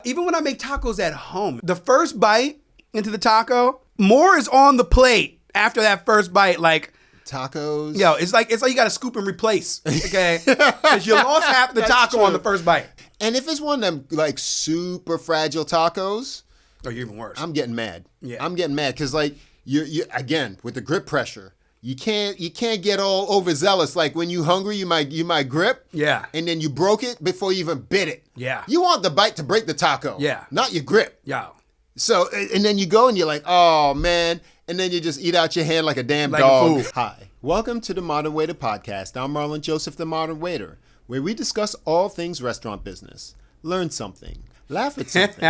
Even when I make tacos at home, the first bite into the taco, more is on the plate after that first bite. Like tacos. Yo, it's like you got to scoop and replace. Okay, because you lost half the taco true. on the first bite. And if it's one of them like super fragile tacos, or you're even worse. I'm getting mad. Yeah, I'm getting mad because like you again with the grip pressure. You can't get all overzealous. Like when you hungry, you might grip. Yeah. And then you broke it before you even bit it. Yeah. You want the bite to break the taco. Yeah. Not your grip. Yeah. So and then you go and you're like, oh man, and then you just eat out your hand like a damn like dog. A fool. Hi, welcome to the Modern Waiter Podcast. I'm Marlon Joseph, the Modern Waiter, where we discuss all things restaurant business, learn something, laugh at something.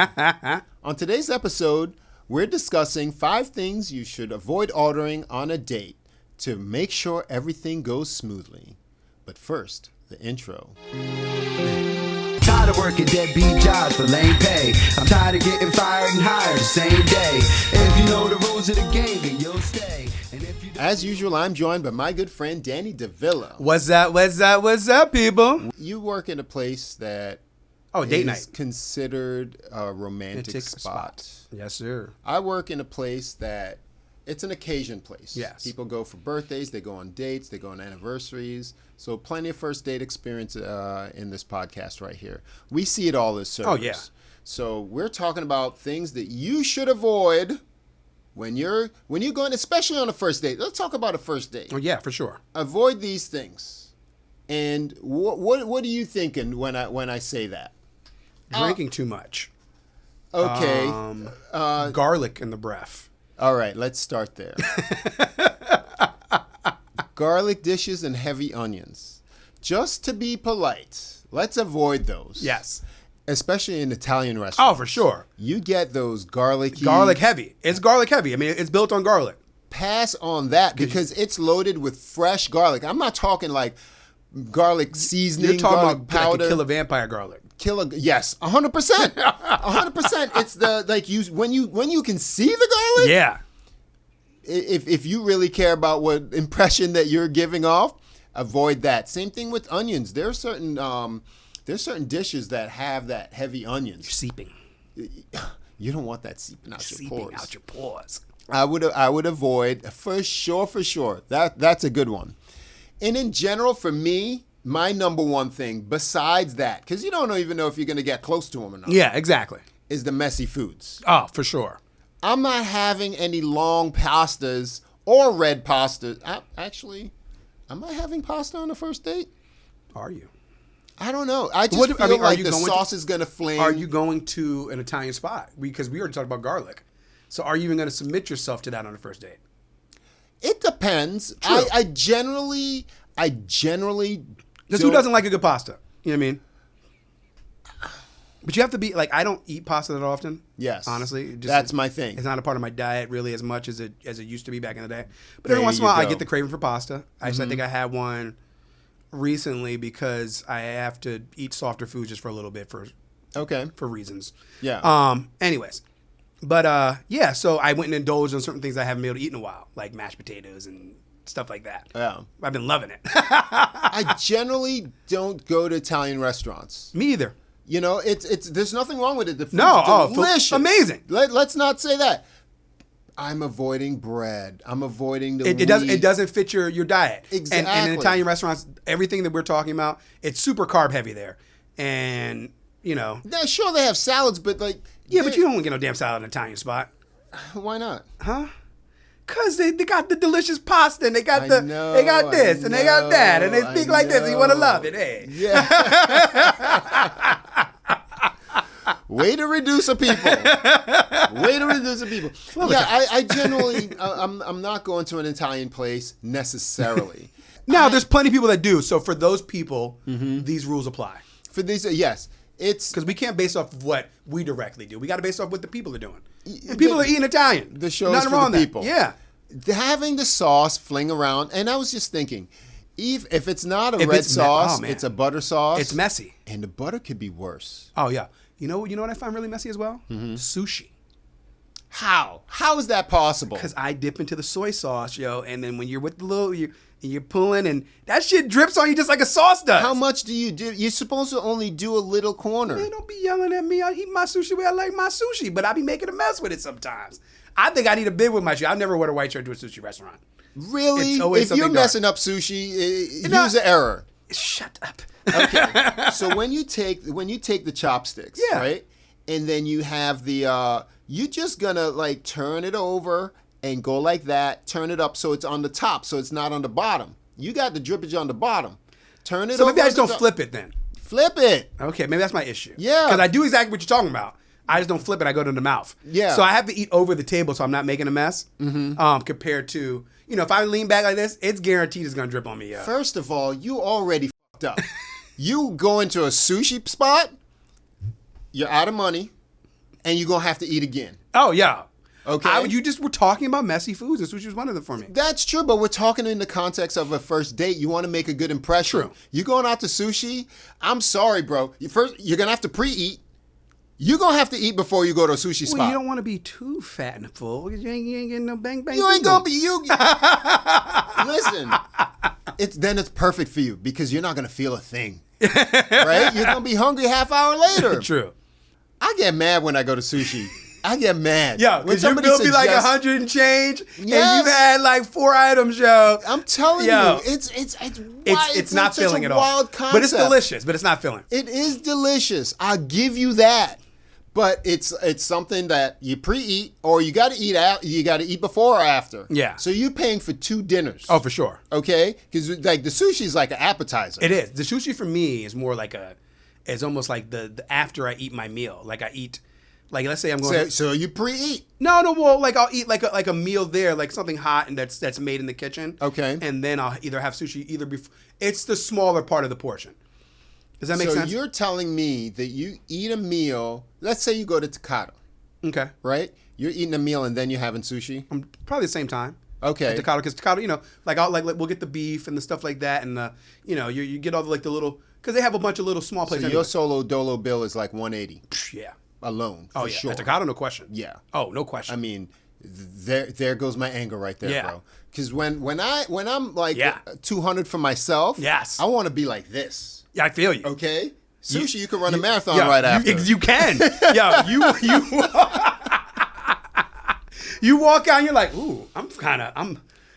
On today's episode, we're discussing 5 things you should avoid ordering on a date to make sure everything goes smoothly. But first, the intro. Tired of working deadbeat jobs for lame pay. I'm tired of getting fired and hired the same day. If you know the rules of the game, then you'll stay. And if you As usual, I'm joined by my good friend Danny DeVilla. What's up, people? You work in a place that Date is night. considered a romantic spot. Yes, sir. I work in a place that it's an occasion place. Yes. People go for birthdays, they go on dates, they go on anniversaries. So plenty of first date experience in this podcast right here. We see it all as servers. Oh, yeah. So we're talking about things that you should avoid when you're going, especially on a first date. Let's talk about a first date. Oh, yeah, for sure. Avoid these things. And what are you thinking when I say that? Drinking too much. Okay. Garlic in the breath. All right, let's start there. Garlic dishes and heavy onions. Just to be polite, let's avoid those. Yes. Especially in Italian restaurants. Oh, for sure. You get those garlicky. Garlic heavy. It's garlic heavy. I mean, it's built on garlic. Pass on that because it's loaded with fresh garlic. I'm not talking like garlic seasoning, You're talking garlic about powder. like kill a vampire garlic. Yes, 100%. 100%. It's the like when you can see the garlic. Yeah. If you really care about what impression that you're giving off, avoid that. Same thing with onions. There's certain dishes that have that heavy onions. You're seeping. You don't want that seeping out your pores. Out your pores. I would avoid for sure. That's a good one. And in general, for me, my number one thing besides that, because you don't even know if you're going to get close to them or not. Yeah, exactly. Is the messy foods. Oh, for sure. I'm not having any long pastas or red pasta. Actually, am I having pasta on the first date? Are you? I don't know. I just feel like the sauce is going to flame. Are you going to an Italian spot? Because we already talked about garlic. So are you even going to submit yourself to that on the first date? It depends. True. I generally Because who doesn't like a good pasta? You know what I mean? But you have to be like, I don't eat pasta that often. Yes. Honestly. That's my thing. It's not a part of my diet really as much as it used to be back in the day. But There every once in a you while I go. get the craving for pasta. Actually, I think I had one recently because I have to eat softer foods just for a little bit for reasons. Yeah. Anyways. But yeah, so I went and indulged in certain things I haven't been able to eat in a while, like mashed potatoes and stuff like that. Yeah. I've been loving it. I generally don't go to Italian restaurants. Me either. You know, it's there's nothing wrong with it. The food's delicious. Amazing. Let's not say that. I'm avoiding bread. I'm avoiding the wheat. It doesn't fit your diet. Exactly. And in Italian restaurants, everything that we're talking about, it's super carb heavy there. And, you know. Yeah, sure they have salads, but like. Yeah, but you don't get no damn salad in an Italian spot. Why not? Huh? Because they got the delicious pasta and they got they got this and they got that and they speak like this and you want to love it. Hey. Yeah. Way to reduce a people. Yeah, I generally, I'm not going to an Italian place necessarily. Now, there's plenty of people that do. So for those people, these rules apply. For these, yes. It's because we can't base off of what we directly do. We got to base off what the people are doing. And people are eating Italian. The show is Nothing for wrong the with people. That. Yeah. Having the sauce fling around, and I was just thinking, if it's not a red sauce, it's a butter sauce. It's messy. And the butter could be worse. Oh, yeah. You know what I find really messy as well? Sushi. How? How is that possible? Because I dip into the soy sauce, yo, and then when you're with the little, you're pulling, and that shit drips on you just like a sauce does. How much do you do? You're supposed to only do a little corner. Man, don't be yelling at me. I eat my sushi the way I like my sushi, but I be making a mess with it sometimes. I think I need a bid with my shirt. I've never wear a white shirt to a sushi restaurant. Really? If you're messing up sushi, use an error. Shut up. Okay. So when you take the chopsticks, right, and then you have the you're just gonna like turn it over and go like that. Turn it up so it's on the top, so it's not on the bottom. You got the drippage on the bottom. Turn it. So over maybe I just don't flip it then. Flip it. Okay, maybe that's my issue. Yeah. Because I do exactly what you're talking about. I just don't flip it. I go to the mouth. Yeah. So I have to eat over the table so I'm not making a mess. Mm-hmm. Compared to, if I lean back like this, it's guaranteed it's going to drip on me. Yeah. First of all, you already fucked up. You go into a sushi spot, you're out of money, and you're going to have to eat again. Oh, yeah. Okay. You just were talking about messy foods, and sushi was one of them for me. That's true, but we're talking in the context of a first date. You want to make a good impression. True. You going out to sushi? I'm sorry, bro. You're going to have to pre-eat. You're going to have to eat before you go to a sushi spot. Well, you don't want to be too fat and full. You ain't getting no bang bang. You ain't going to be you. Listen, it's perfect for you because you're not going to feel a thing. Right? You're going to be hungry half hour later. True. I get mad when I go to sushi. I get mad. Yeah, because your bill be like 100 and change, and you had like 4 items, yo. I'm telling you, it's not filling at all. Wild concept. But it's delicious, but it's not filling. It is delicious. I'll give you that. But it's something that you pre-eat or you got to eat out. You got to eat before or after. Yeah. So you're paying for 2 dinners. Oh, for sure. Okay, because like the sushi is like an appetizer. It is. The sushi for me is more like it's almost like the after I eat my meal. Like I eat. Like let's say I'm going. So you pre-eat? No. Well, like I'll eat like a meal there, like something hot and that's made in the kitchen. Okay. And then I'll either have sushi either before. It's the smaller part of the portion. Does that make sense? So you're telling me that you eat a meal. Let's say you go to Takata. Okay. Right. You're eating a meal and then you're having sushi. Probably the same time. Okay. At Takata, because Takata, we'll get the beef and the stuff like that, and you get all the little because they have a bunch of little small plates. So your solo dolo bill is like $180. Yeah. Alone. Oh yeah. Sure. At Takata, no question. Yeah. Oh, no question. I mean, there goes my anger right there, bro. Because when I'm like 200 for myself, yes, I want to be like this. Yeah, I feel you. Okay. Sushi, you can run a marathon right after. You can. Yeah, you walk out and you're like, ooh,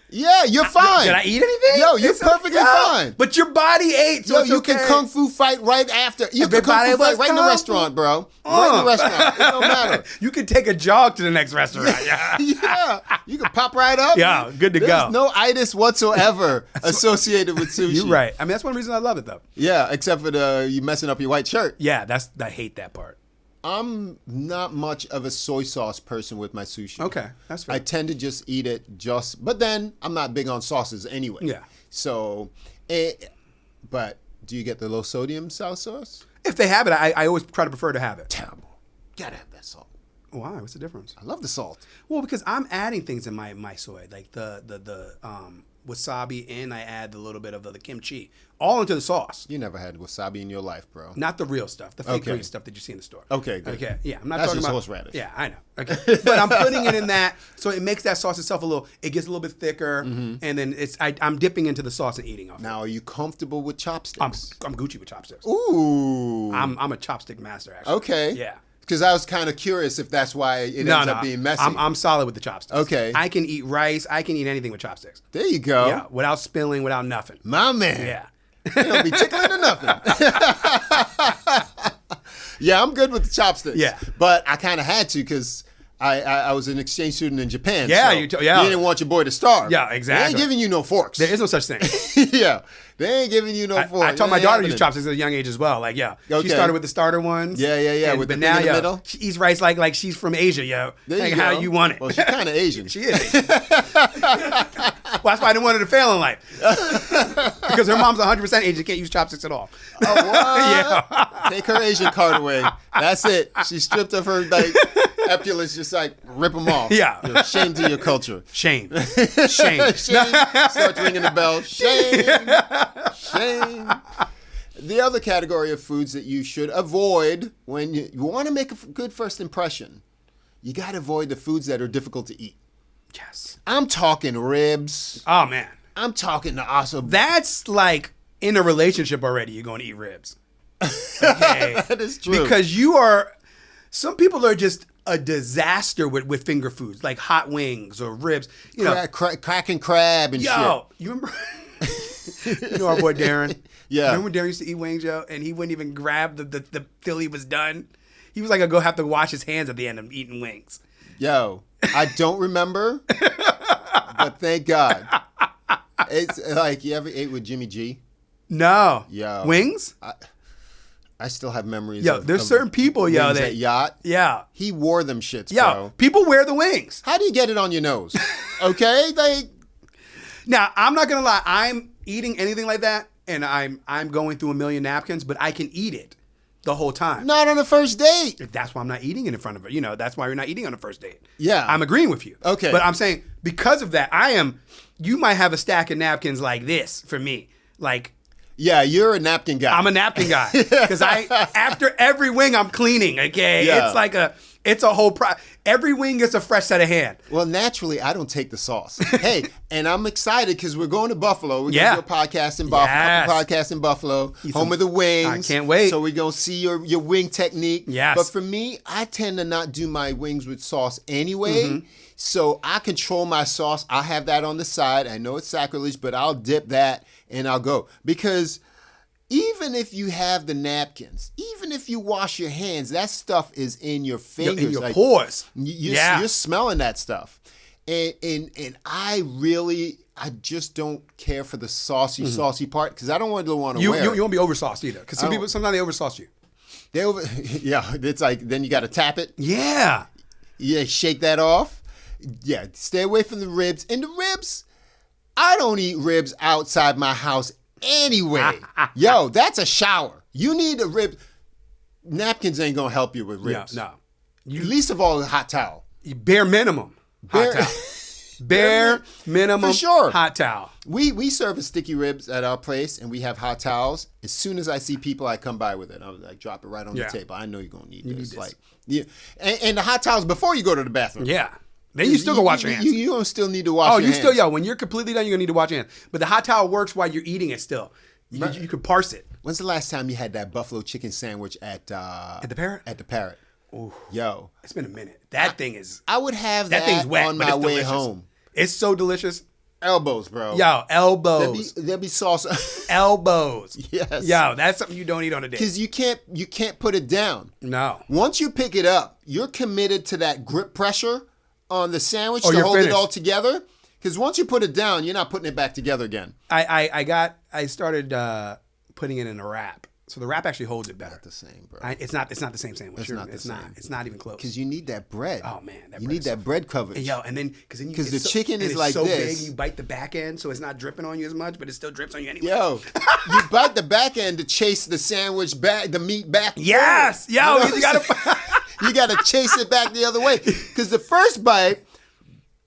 Yeah, you're fine. Did I eat anything? Yo, you're perfectly fine. But your body ate, so you can kung fu fight right after. You can kung fu fight right in the restaurant, bro. Right in the restaurant. It don't matter. You can take a jog to the next restaurant. Yeah. Yeah. You can pop right up. Yeah, good to go. There's no itis whatsoever associated with sushi. You're right. I mean, that's one reason I love it, though. Yeah, except for you messing up your white shirt. Yeah, I hate that part. I'm not much of a soy sauce person with my sushi. Okay, that's fair. I tend to just eat it but then I'm not big on sauces anyway. Yeah. So, but do you get the low sodium soy sauce? If they have it, I always try to prefer to have it. Terrible. Gotta have that salt. Why? What's the difference? I love the salt. Well, because I'm adding things in my soy, like the wasabi, and I add a little bit of the kimchi, all into the sauce. You never had wasabi in your life, bro. Not the real stuff, the fake green stuff that you see in the store. Okay, good. Okay, yeah, I'm not That's talking just about horseradish. Yeah, I know. Okay, but I'm putting it in that, so it makes that sauce itself it gets a little bit thicker, and then I'm dipping into the sauce and eating off. Now, are you comfortable with chopsticks? I'm Gucci with chopsticks. Ooh. I'm a chopstick master, actually. Okay. Yeah. Because I was kind of curious if that's why it ends up being messy. I'm solid with the chopsticks. Okay. I can eat rice. I can eat anything with chopsticks. There you go. Yeah, without spilling, without nothing. My man. Yeah. You don't be tickling or nothing. Yeah, I'm good with the chopsticks. Yeah. But I kind of had to because I was an exchange student in Japan. Yeah, so you you didn't want your boy to starve. Yeah, exactly. They ain't giving you no forks. There is no such thing. Yeah. They ain't giving you no forks. I taught my daughter to use chopsticks at a young age as well. Like, yeah. Okay. She started with the starter ones. Yeah. With the thing in the middle. She eats rice like she's from Asia, yo. There like you how go. you want it. Well, she's kind of Asian. She is Asian. Well, that's why I didn't want her to fail in life. Because her mom's 100% Asian, can't use chopsticks at all. Oh, what? Yeah. Take her Asian card away. That's it. She stripped of her epaulettes, just like rip them off. Yeah. Shame to your culture. Shame. Shame. Starts ringing the bell. Shame. The other category of foods that you should avoid when you want to make a good first impression. you got to avoid the foods that are difficult to eat. Yes. I'm talking ribs. Oh, man. I'm talking the awesome. That's like in a relationship already, you're going to eat ribs. Okay? That is true. Because some people are just a disaster with finger foods, like hot wings or ribs. You know, cracking crab and shit. You remember? You know our boy Darren? Yeah. Remember when Darren used to eat wings, yo? And he wouldn't even grab the till he was done? He was like, have to wash his hands at the end of eating wings. Yo, I don't remember, but thank God. It's like, you ever ate with Jimmy G? No. Yo. Wings? I still have memories there's certain people, wings at Yacht. Yeah. He wore them shits, Yo, bro. people wear the wings. How do you get it on your nose? Okay? Now, I'm not going to lie. I'm eating anything like that, and I'm going through a million napkins, but I can eat it the whole time. Not on the first date. That's why I'm not eating it in front of her. You know, that's why you're not eating on the first date. Yeah. I'm agreeing with you. Okay. But I'm saying because of that, you might have a stack of napkins like this for me. Like, yeah, you're a napkin guy. I'm a napkin guy. Because after every wing, I'm cleaning, okay? Yeah. It's a whole every wing gets a fresh set of hand. Well, naturally, I don't take the sauce. Hey, and I'm excited because we're going to Buffalo. We're going to do a podcast in Buffalo. Yes. Podcast in Buffalo. Home of the wings. I can't wait. So we're going to see your wing technique. Yes. But for me, I tend to not do my wings with sauce anyway. Mm-hmm. So I control my sauce. I'll have that on the side. I know it's sacrilege, but I'll dip that and I'll go. Because even if you have the napkins, even if you wash your hands, that stuff is in your fingers. In your pores. You're smelling that stuff. And I just don't care for the saucy part because I don't want to wear it. You won't be oversauced either. Because sometimes they oversauce you. It's like, then you got to tap it. Yeah. Yeah, shake that off. Yeah, stay away from the ribs. And the ribs, I don't eat ribs outside my house anyway. Yo, that's a shower. You need a rib. Napkins ain't going to help you with ribs. No. Least of all, a hot towel. Bare minimum. Hot towel. Bare minimum. For sure. Hot towel. We serve a sticky ribs at our place, and we have hot towels. As soon as I see people, I come by with it. I drop it right on the table. I know you're going to need this. Like, yeah. And the hot towels before you go to the bathroom. Yeah. Then you still go wash your hands. You don't still need to wash your hands. When you're completely done, you're going to need to wash your hands. But the hot towel works while you're eating it still. You could parse it. When's the last time you had that buffalo chicken sandwich at the Parrot? At the Parrot. Ooh. Yo. It's been a minute. That thing is... I would have that thing's wet, on my way home. It's so delicious. Elbows, bro. Yo, elbows. There'll be sauce. Elbows. Yes. Yo, that's something you don't eat on a date. Because you can't put it down. No. Once you pick it up, you're committed to that grip pressure on the sandwich to hold finished. It all together. Because once you put it down, you're not putting it back together again. I started putting it in a wrap. So the wrap actually holds it better. Not the same, bro. It's not the same sandwich. It's not. It's not even close. Because you need that bread. Oh man, you need that bread coverage. And then because the chicken is like so this. big, you bite the back end, so it's not dripping on you as much, but it still drips on you anyway. Yo, you bite the back end to chase the sandwich back, the meat back. Yes, forward. yo, you gotta chase it back the other way because the first bite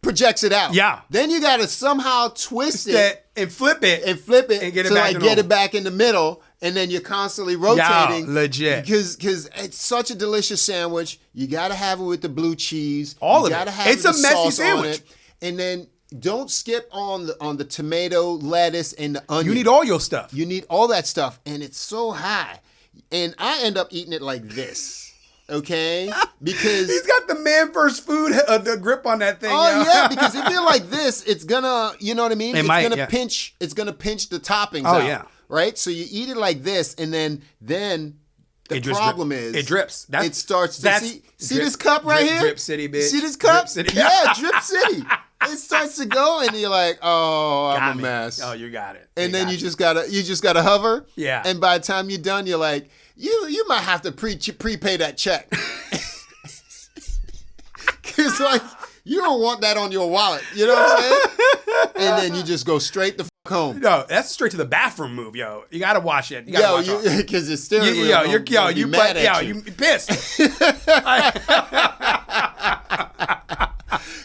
projects it out. Yeah. Then you gotta somehow twist it and flip it and get it back to get it back in the middle. And then you're constantly rotating. Yeah, legit. Because it's such a delicious sandwich. You got to have it with the blue cheese. All you of it. Have it's the a messy sauce sandwich. And then don't skip on the tomato, lettuce, and the onion. You need all your stuff. You need all that stuff. And it's so high. And I end up eating it like this. Okay? Because he's got the man first food the grip on that thing. Oh yeah, because if you're like this, it's gonna, you know what I mean? It's gonna pinch the toppings out. Oh yeah. Right? So you eat it like this, and then the problem is it drips. It starts to see this cup right here? Drip City, bitch. See this cup? Drip City. Yeah, Drip City. It starts to go, and you're like, oh, I'm a mess. Oh, you got it. And then you just gotta hover. Yeah. And by the time you're done, you're like, you might have to prepay that check. Cause like you don't want that on your wallet. You know what I'm saying? And then you just go straight the home. No, that's straight to the bathroom move, yo. You gotta wash it. Because it's steering wheel. You pissed.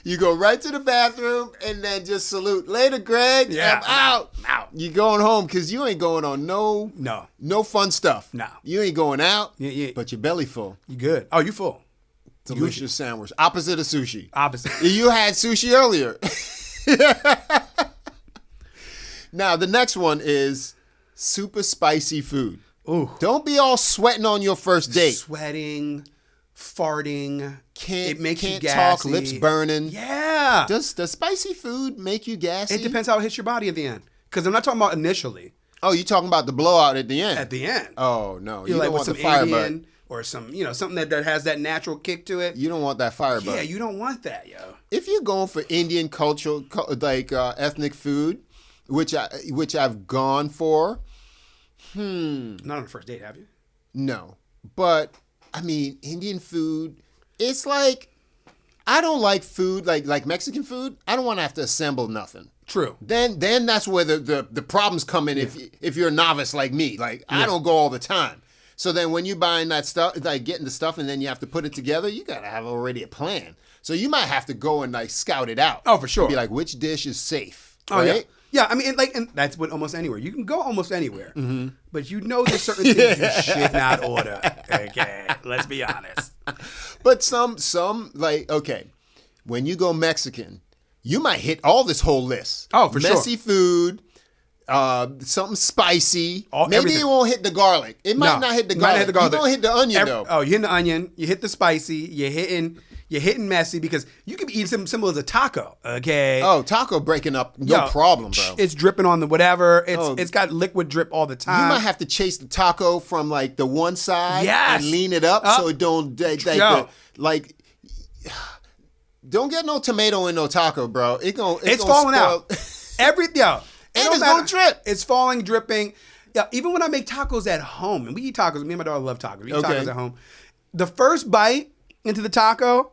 You go right to the bathroom and then just salute. Later, Greg. Yeah, I'm out. You going home because you ain't going on no fun stuff. No. You ain't going out. Yeah. But your belly full. You good? Oh, you full. delicious sandwich. Opposite of sushi. Opposite. You had sushi earlier. Now, the next one is super spicy food. Ooh. Don't be all sweating on your first date. Sweating, farting. Can't, it makes can't you gassy. talk, lips burning. Yeah. Does spicy food make you gassy? It depends how it hits your body at the end. Because I'm not talking about initially. Oh, you're talking about the blowout at the end? At the end. Oh, no. You're You like don't with want the some fire Indian butt. or some, something that has that natural kick to it. You don't want that fire butt. Yeah, you don't want that, yo. If you're going for Indian cultural, like ethnic food, which I've gone for, Not on the first date, have you? no. But I mean, Indian food, it's like I don't like food like Mexican food. I don't want to have to assemble nothing. True. Then that's where the problems come in. If you're a novice like me, I don't go all the time. So then when you're buying that stuff, like getting the stuff, and then you have to put it together, you gotta have already a plan. So you might have to go and like scout it out. Oh, for sure. Be like, which dish is safe? Oh, right? yeah. Yeah, I mean, and that's what almost anywhere. You can go almost anywhere. Mm-hmm. But there's certain things you should not order. Okay, let's be honest. But some like, okay, when you go Mexican, you might hit all this whole list. Oh, for sure. Messy food, something spicy. Maybe everything. it won't hit the garlic. It might not hit the garlic. You don't hit the onion, though. Oh, you hit the onion. You hit the spicy. You're hitting messy because you could be eating something simple as a taco. Okay. Oh, taco breaking up, no problem, bro. It's dripping on the whatever. It's got liquid drip all the time. You might have to chase the taco from like the one side and lean it up so it don't don't get no tomato in no taco, bro. It's falling out. And it's gonna drip. It's falling, dripping. Yeah, even when I make tacos at home, and we eat tacos, me and my daughter love tacos. We eat tacos at home. The first bite into the taco,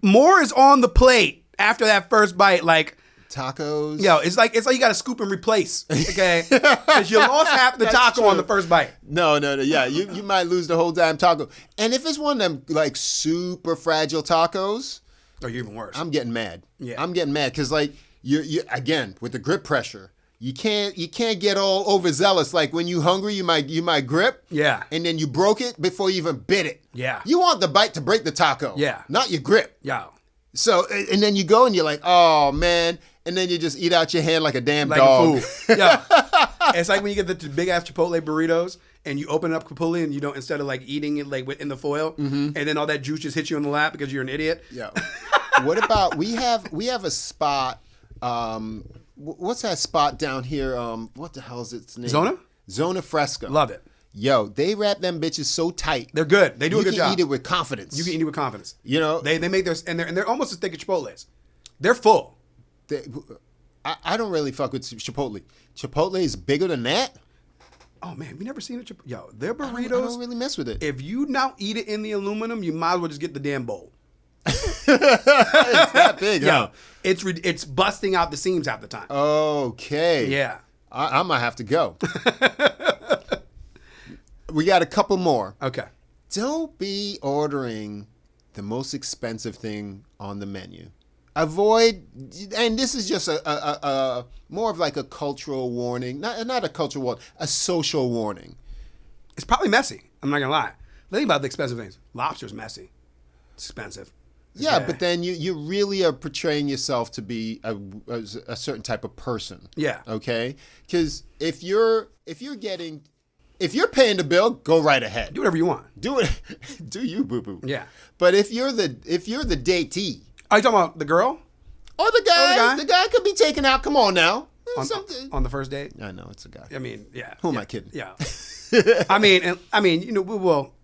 more is on the plate after that first bite. Like tacos. Yo, it's like you got to scoop and replace. Okay, because you lost half the taco true. on the first bite. No. Yeah, you might lose the whole damn taco. And if it's one of them like super fragile tacos, oh, you're even worse. I'm getting mad. Yeah, I'm getting mad because like you again with the grip pressure. You can't get all overzealous. Like when you hungry, you might grip. Yeah. And then you broke it before you even bit it. Yeah. You want the bite to break the taco. Yeah. Not your grip. Yeah. So and then you go and you're like, oh man, and then you just eat out your hand like a damn like dog. A fool. Yeah. It's like when you get the big ass Chipotle burritos and you open it up completely and you don't, instead of like eating it like in the foil, and then all that juice just hits you in the lap because you're an idiot. Yeah. What about we have a spot. What's that spot down here? What the hell is its name? Zona Fresca. Love it. Yo, they wrap them bitches so tight. They're good. They do a good job. You can eat it with confidence. You can eat it with confidence. You know, they make their and they're almost as thick as Chipotle's. They're full. I don't really fuck with Chipotle. Chipotle is bigger than that. Oh man, we never seen a Chipotle. Yo, their burritos. I don't really mess with it. If you now eat it in the aluminum, you might as well just get the damn bowl. It's that big, huh? It's busting out the seams half the time. Okay. Yeah. I might have to go. We got a couple more. Okay. Don't be ordering the most expensive thing on the menu. Avoid, and this is just a more of like a cultural warning, not a cultural warning, a social warning. It's probably messy. I'm not gonna lie. Think about the expensive things. Lobster's messy. It's expensive. Yeah, but then you really are portraying yourself to be a certain type of person. Yeah. Okay? Because if you're paying the bill, go right ahead. Do whatever you want. Do it. Do you, boo boo? Yeah. But if you're the datee. Are you talking about the girl? Or the guy? The guy could be taken out. Come on now. On the first date? I know it's a guy. I mean, yeah. Who am I kidding? Yeah. I mean, we will.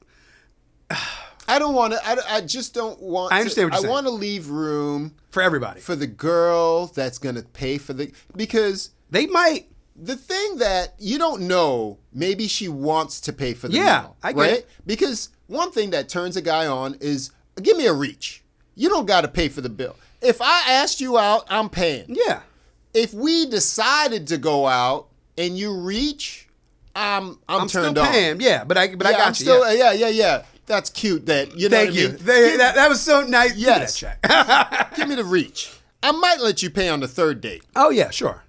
I don't want to. I just don't want. I understand what you're saying. I want to leave room for everybody. For the girl that's gonna pay for because they might. The thing that you don't know, maybe she wants to pay for the meal. I get it. Because one thing that turns a guy on is give me a reach. You don't got to pay for the bill. If I asked you out, I'm paying. Yeah. If we decided to go out and you reach, I'm turned still on. Paying. Yeah, but I got you. Still, yeah. That's cute. That you know. Thank you. That was so nice. Yes. Give me the reach. I might let you pay on the third date. Oh yeah, sure.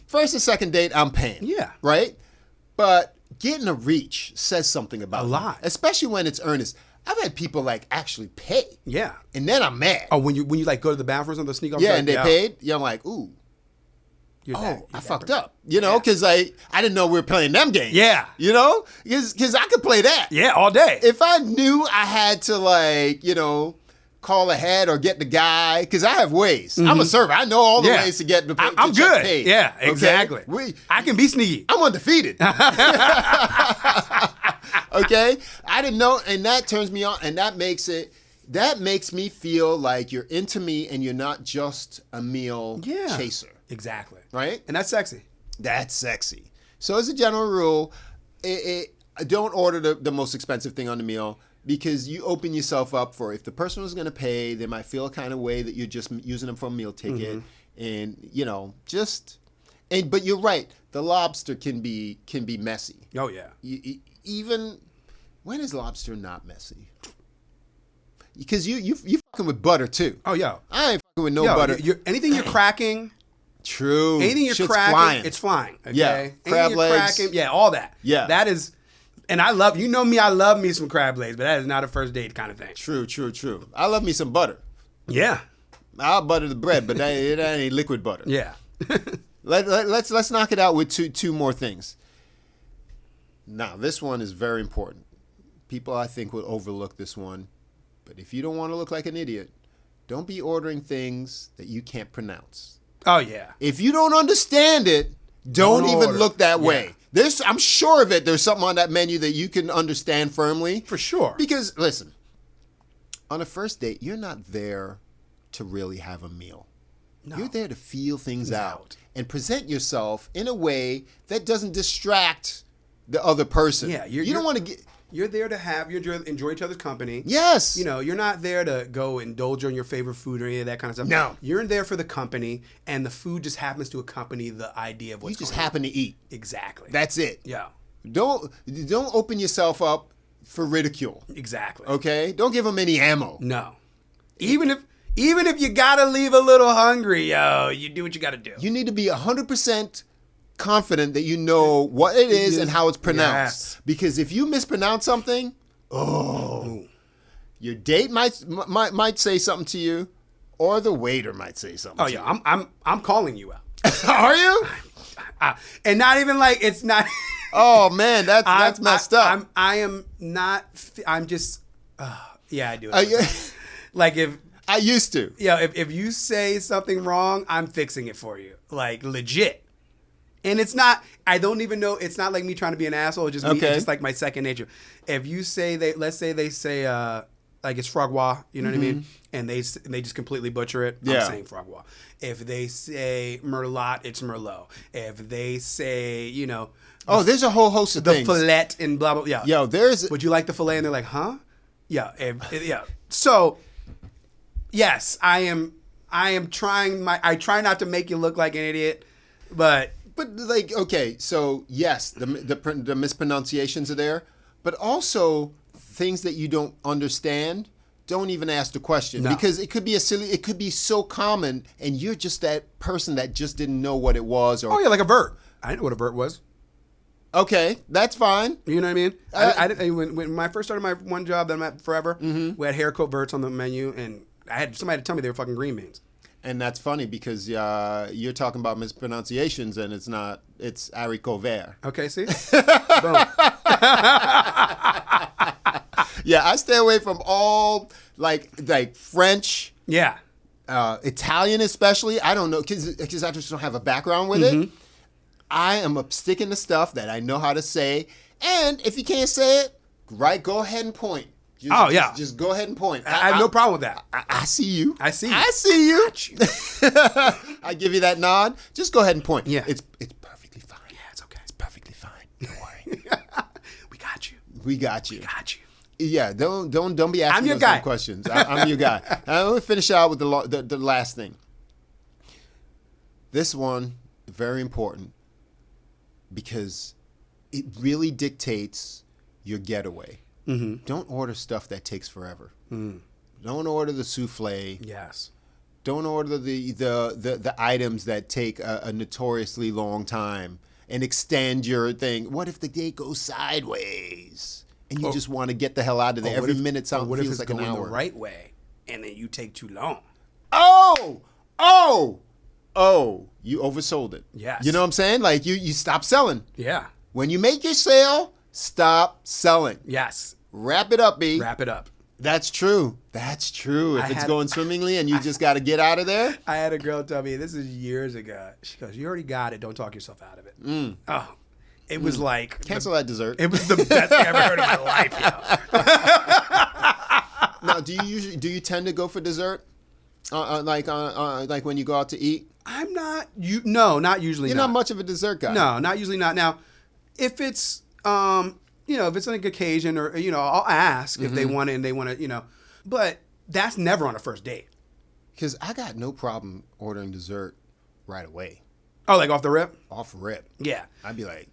First and second date, I'm paying. Yeah. Right? But getting a reach says something about a lot. Especially when it's earnest. I've had people like actually pay. Yeah. And then I'm mad. Oh, when you like go to the bathroom or something, sneak off. Yeah, and they paid. Yeah, I'm like, ooh. I fucked up. You know, because I didn't know we were playing them games. Yeah. You know? Because I could play that. Yeah, all day. If I knew I had to, like, you know, call ahead or get the guy, because I have ways. I'm a server. I know all the ways to get the I'm good. paid. Yeah, exactly. Okay? I can be sneaky. I'm undefeated. Okay? I didn't know, and that turns me on, and that makes me feel like you're into me and you're not just a meal chaser. Exactly. Right? And that's sexy. That's sexy. So as a general rule, don't order the most expensive thing on the meal, because you open yourself up for, if the person was going to pay, they might feel a kind of way that you're just using them for a meal ticket. And, you know, but you're right. The lobster can be messy. Oh, yeah. Even, when is lobster not messy? Because you fucking with butter too. Oh, yeah. I ain't fucking with no butter. Anything you're cracking. True. Anything you're cracking, flying. it's flying. Okay? Yeah. Crab legs. Cracking, yeah, all that. Yeah. That is, and I love me some crab legs, but that is not a first date kind of thing. True. I love me some butter. Yeah. I'll butter the bread, but that ain't liquid butter. Yeah. Let's knock it out with two more things. Now, this one is very important. People, I think, will overlook this one. But if you don't want to look like an idiot, don't be ordering things that you can't pronounce. Oh, yeah. If you don't understand it, don't even order. look that way. I'm sure of it. There's something on that menu that you can understand firmly. For sure. Because, listen, on a first date, you're not there to really have a meal. No. You're there to feel things out and present yourself in a way that doesn't distract the other person. Yeah, you don't want to get... You're there to enjoy each other's company. Yes. You know, you're not there to go indulge on your favorite food or any of that kind of stuff. No. You're there for the company, and the food just happens to accompany the idea of what's You just going happen on. to eat. Exactly. That's it. Yeah. Don't open yourself up for ridicule. Exactly. Okay? Don't give them any ammo. No. Even if you gotta leave a little hungry, you do what you gotta do. You need to be 100% confident that you know what it is and how it's pronounced. Yes. Because if you mispronounce something, your date might say something to you, or the waiter might say something. Oh to yeah, you. I'm calling you out. Are you? And not even like it's not. Oh man, that's messed up. I am not. I'm just. Yeah, I do it. Like if I used to. Yeah, if you say something wrong, I'm fixing it for you, like legit. And it's not. I don't even know. It's not like me trying to be an asshole. It's just me. It's just like my second nature. If you say let's say they say like it's frogwa, you know what I mean, and they just completely butcher it. Yeah. I'm saying frogwa. If they say merlot, it's merlot. If they say there's a whole host of the things. fillet and blah blah. Yeah. Yo, Would you like the fillet? And they're like, huh? Yeah. Yeah. So, yes, I am trying I try not to make you look like an idiot, but like, okay, so yes, the mispronunciations are there, but also things that you don't understand, don't even ask the question. No. Because it could be so common, and you're just that person that just didn't know what it was. Or, oh yeah, like a vert. I didn't know what a vert was. Okay, that's fine. You know what I mean? I didn't, when I first started my one job that I'm at forever, we had hair coat verts on the menu, and I had somebody to tell me they were fucking green beans. And that's funny because you're talking about mispronunciations, and it's haricot vert. Okay, see? Boom. Yeah, I stay away from all like French. Yeah. Italian especially. I don't know because I just don't have a background with it. I am sticking to stuff that I know how to say, and if you can't say it, right, go ahead and point. Just go ahead and point. I have no problem with that. I see you. I see you. I see you. Got you. I give you that nod. Just go ahead and point. Yeah. It's perfectly fine. Yeah, it's okay. It's perfectly fine. Don't worry. We got you. We got you. We got you. Yeah, don't be asking I'm your those guy. dumb questions. I'm your guy. Let me finish out with the last thing. This one, very important, because it really dictates your getaway. Don't order stuff that takes forever. Don't order the souffle. Yes. Don't order the items that take a notoriously long time and extend your thing. What if the date goes sideways? and you just want to get the hell out of there. Every minute what if feels it's like going an hour. the right way, and then you take too long? Oh, you oversold it. Yes. You know what I'm saying? Like you stop selling. Yeah. When you make your sale, stop selling. Yes. Wrap it up, B. Wrap it up. That's true. That's true. If it's going swimmingly and you just got to get out of there. I had a girl tell me, this is years ago. She goes, "You already got it. Don't talk yourself out of it." Oh, it was like Cancel that dessert. It was the best thing I've ever heard in my life. Now, do you tend to go for dessert? Like when you go out to eat? I'm not. Not usually. You're not much of a dessert guy. No, not usually. Not now. If it's if it's like an occasion or I'll ask if they want it and they want to but that's never on a first date. Because I got no problem ordering dessert right away. Oh, like off the rip? Off rip. Yeah. I'd be like,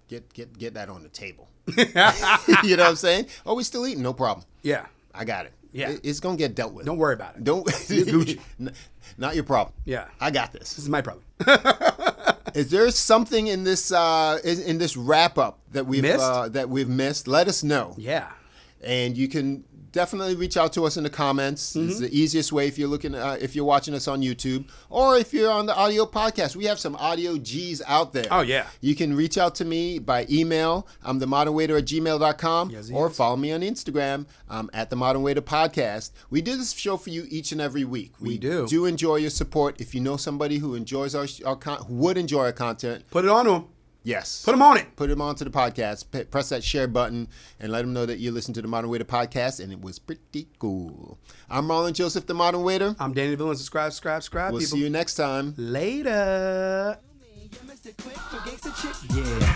get that on the table. You know what I'm saying? Oh, we still eating? No problem. Yeah. I got it. Yeah. It's going to get dealt with. Don't worry about it. Don't. Gucci. Not your problem. Yeah. I got this. This is my problem. Is there something in this wrap up that we've missed? Let us know. Yeah. And you can definitely reach out to us in the comments. It's the easiest way if you're watching us on YouTube or if you're on the audio podcast. We have some audio G's out there. Oh, yeah. You can reach out to me by email. I'm themodernwaiter@gmail.com Yes, or yes. follow me on Instagram at the Modern Waiter Podcast. We do this show for you each and every week. We do. Do enjoy your support. If you know somebody who enjoys who would enjoy our content, Put it on to them. yes. Put them on it. Put them onto the podcast. Press that share button and let them know that you listen to the Modern Waiter podcast, and it was pretty cool. I'm Marlon Joseph, the Modern Waiter. I'm Danny DeVille. Subscribe, We'll people. see you next time. Later. Yeah.